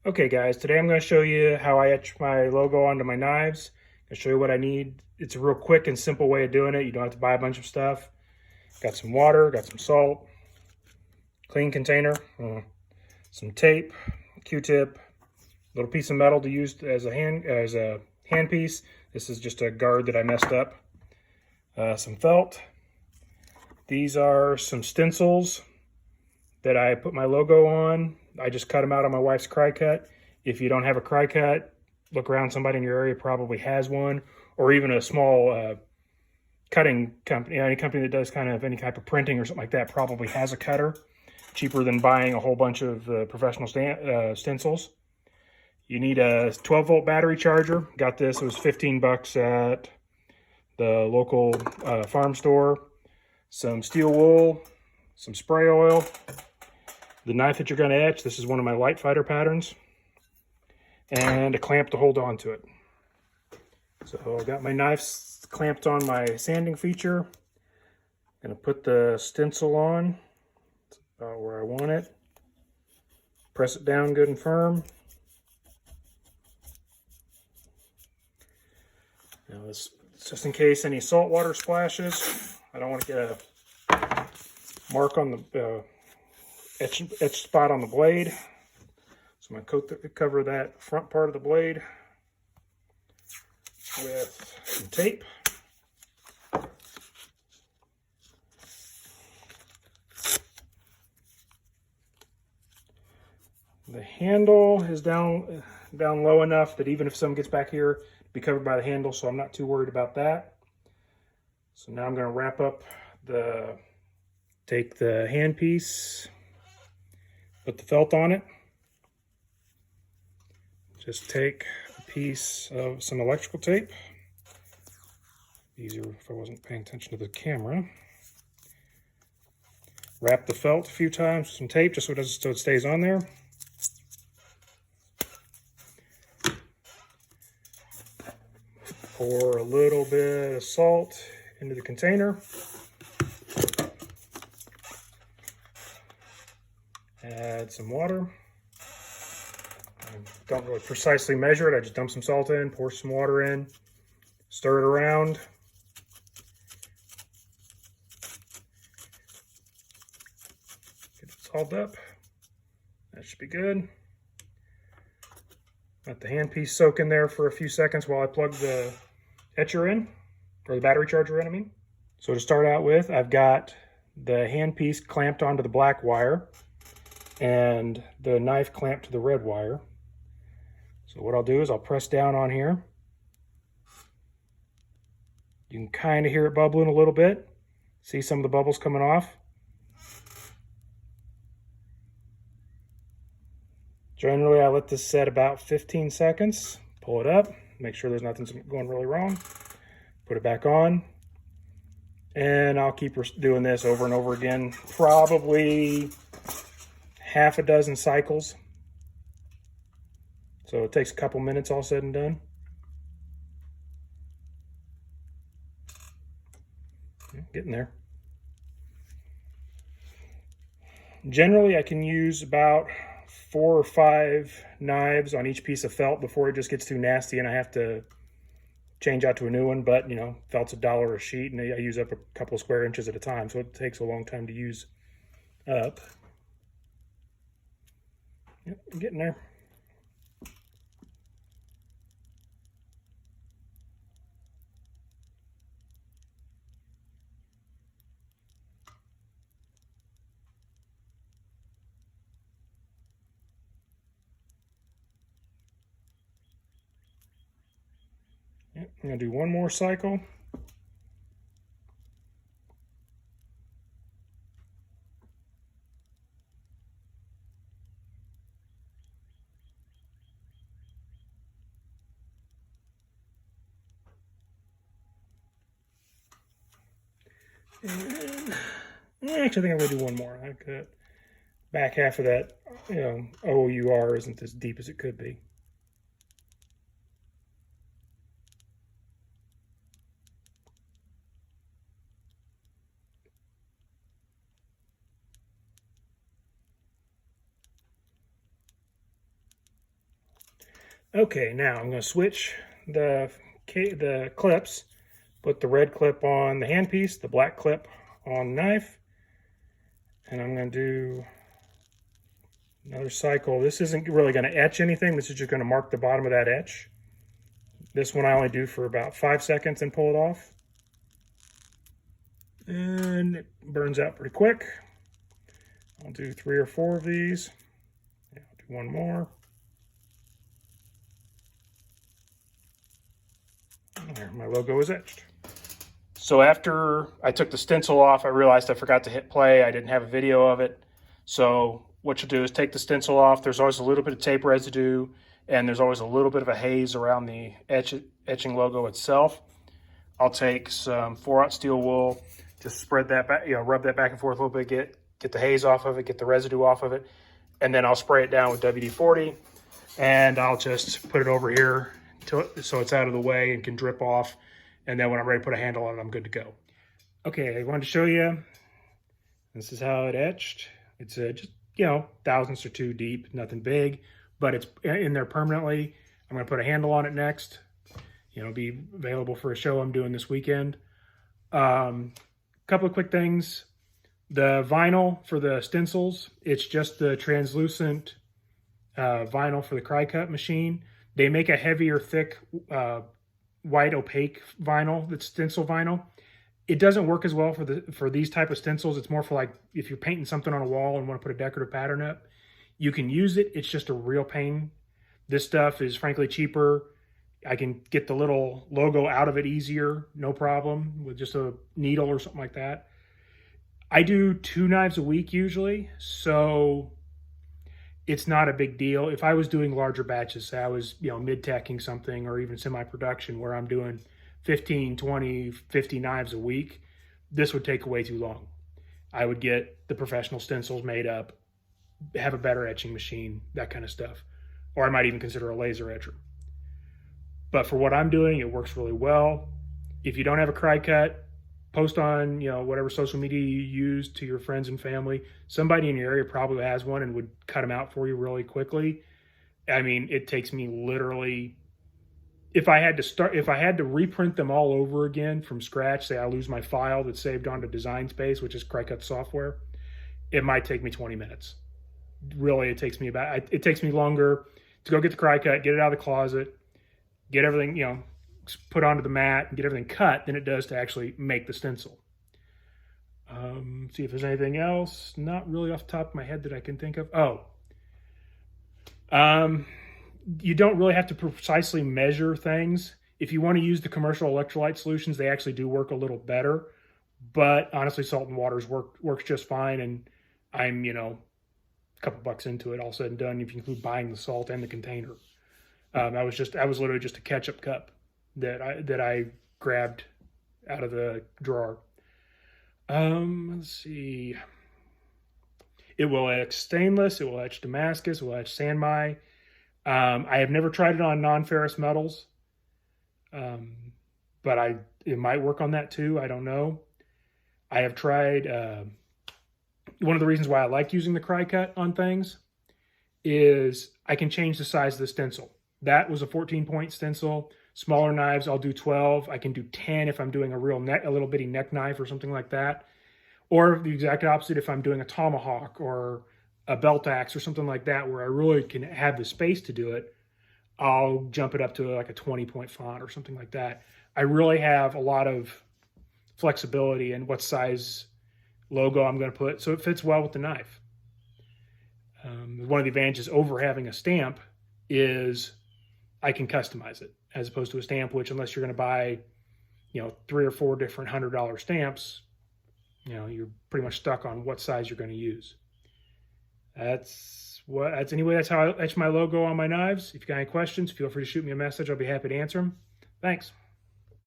Okay guys, today I'm going to show you how I etch my logo onto my knives. I'll show you what I need. It's a real quick and simple way of doing it. You don't have to buy a bunch of stuff. Got some water, got some salt, clean container, some tape, Q-tip, little piece of metal to use as a hand piece. This is just a guard that I messed up. Some felt. These are some stencils that I put my logo on. I just cut them out on my wife's cry cut. If you don't have a cry cut, look around. Somebody in your area probably has one, or even a small cutting company. Any company that does kind of any type of printing or something like that probably has a cutter. Cheaper than buying a whole bunch of professional stencils. You need a 12-volt battery charger. Got this. It was 15 bucks at the local farm store. Some steel wool, some spray oil, the knife that you're going to etch. This is one of my light fighter patterns, and a clamp to hold on to it. So I got my knife clamped on my sanding feature. Going to put the stencil on. It's about where I want it. Press it down good and firm. Now this, just in case any salt water splashes, I don't want to get a mark on the etch spot on the blade. So I'm going to cover that front part of the blade with some tape. The handle is down low enough that even if something gets back here, it'll be covered by the handle, so I'm not too worried about that. So now I'm going to wrap up take the handpiece, put the felt on it. Just take a piece of some electrical tape. Easier if I wasn't paying attention to the camera. Wrap the felt a few times with some tape just so it stays on there. Pour a little bit of salt into the container. Add some water. I don't really precisely measure it. I just dump some salt in, pour some water in, stir it around. Get it salt up. That should be good. Let the handpiece soak in there for a few seconds while I plug the etcher in, or the battery charger in, I mean. So to start out with, I've got the handpiece clamped onto the black wire and the knife clamped to the red wire. So what I'll do is I'll press down on here. You can kind of hear it bubbling a little bit. See some of the bubbles coming off. Generally, I let this set about 15 seconds. Pull it up, make sure there's nothing going really wrong. Put it back on. And I'll keep doing this over and over again, probably half a dozen cycles. So it takes a couple minutes all said and done. Getting there. Generally, I can use about 4 or 5 knives on each piece of felt before it just gets too nasty and I have to change out to a new one. But, you know, felt's $1 a sheet and I use up a couple of square inches at a time, so it takes a long time to use up. Yep, I'm getting there. Yep, I'm going to do one more cycle. And actually, I think I'm going to do one more. I cut back half of that, OUR isn't as deep as it could be. Okay, now I'm going to switch the clips. Put the red clip on the handpiece, the black clip on the knife, and I'm going to do another cycle. This isn't really going to etch anything. This is just going to mark the bottom of that etch. This one I only do for about 5 seconds and pull it off. And it burns out pretty quick. I'll do 3 or 4 of these. Yeah, I'll do one more. There, my logo is etched. So after I took the stencil off, I realized I forgot to hit play. I didn't have a video of it. So what you'll do is take the stencil off. There's always a little bit of tape residue, and there's always a little bit of a haze around the etching logo itself. I'll take some 4/0 steel wool, just spread that back, rub that back and forth a little bit, get the haze off of it, get the residue off of it, and then I'll spray it down with WD-40, and I'll just put it over here so it's out of the way and can drip off. And then when I'm ready to put a handle on it, I'm good to go. Okay, I wanted to show you, this is how it etched. It's just, thousandths or 2 deep, nothing big, but it's in there permanently. I'm gonna put a handle on it next. Be available for a show I'm doing this weekend. Couple of quick things. The vinyl for the stencils, it's just the translucent vinyl for the cry cut machine. They make a heavier, thick, white opaque vinyl, that's stencil vinyl. It doesn't work as well for these type of stencils. It's more for like if you're painting something on a wall and want to put a decorative pattern up. You can use it. It's just a real pain. This stuff is frankly cheaper. I can get the little logo out of it easier, no problem, with just a needle or something like that. I do 2 knives a week usually, so it's not a big deal. If I was doing larger batches, say I was, mid-teching something or even semi-production where I'm doing 15, 20, 50 knives a week, this would take way too long. I would get the professional stencils made up, have a better etching machine, that kind of stuff. Or I might even consider a laser etcher. But for what I'm doing, it works really well. If you don't have a cry cut, post on, whatever social media you use to your friends and family. Somebody in your area probably has one and would cut them out for you really quickly. I mean, it takes me literally, if I had to reprint them all over again from scratch, say I lose my file that's saved onto Design Space, which is CryCut software, it might take me 20 minutes. Really, it takes me longer to go get the CryCut, get it out of the closet, get everything, put onto the mat and get everything cut than it does to actually make the stencil. See if there's anything else. Not really off the top of my head that I can think of. You don't really have to precisely measure things. If you want to use the commercial electrolyte solutions, they actually do work a little better. But honestly, salt and waters works just fine. And I'm, a couple bucks into it, all said and done, if you include buying the salt and the container. I was literally just a ketchup cup that I grabbed out of the drawer. Let's see. It will etch stainless. It will etch Damascus. It will etch Sanmai. I have never tried it on non-ferrous metals, but it might work on that too. I don't know. I have tried. One of the reasons why I like using the CryCut on things is I can change the size of the stencil. That was a 14-point stencil. Smaller knives, I'll do 12. I can do 10 if I'm doing a little bitty neck knife or something like that. Or the exact opposite if I'm doing a tomahawk or a belt axe or something like that where I really can have the space to do it, I'll jump it up to like a 20-point font or something like that. I really have a lot of flexibility in what size logo I'm going to put so it fits well with the knife. One of the advantages over having a stamp is I can customize it as opposed to a stamp, which unless you're going to buy, 3 or 4 different $100 stamps, you're pretty much stuck on what size you're going to use. That's how I etch my logo on my knives. If you got any questions, feel free to shoot me a message. I'll be happy to answer them. Thanks.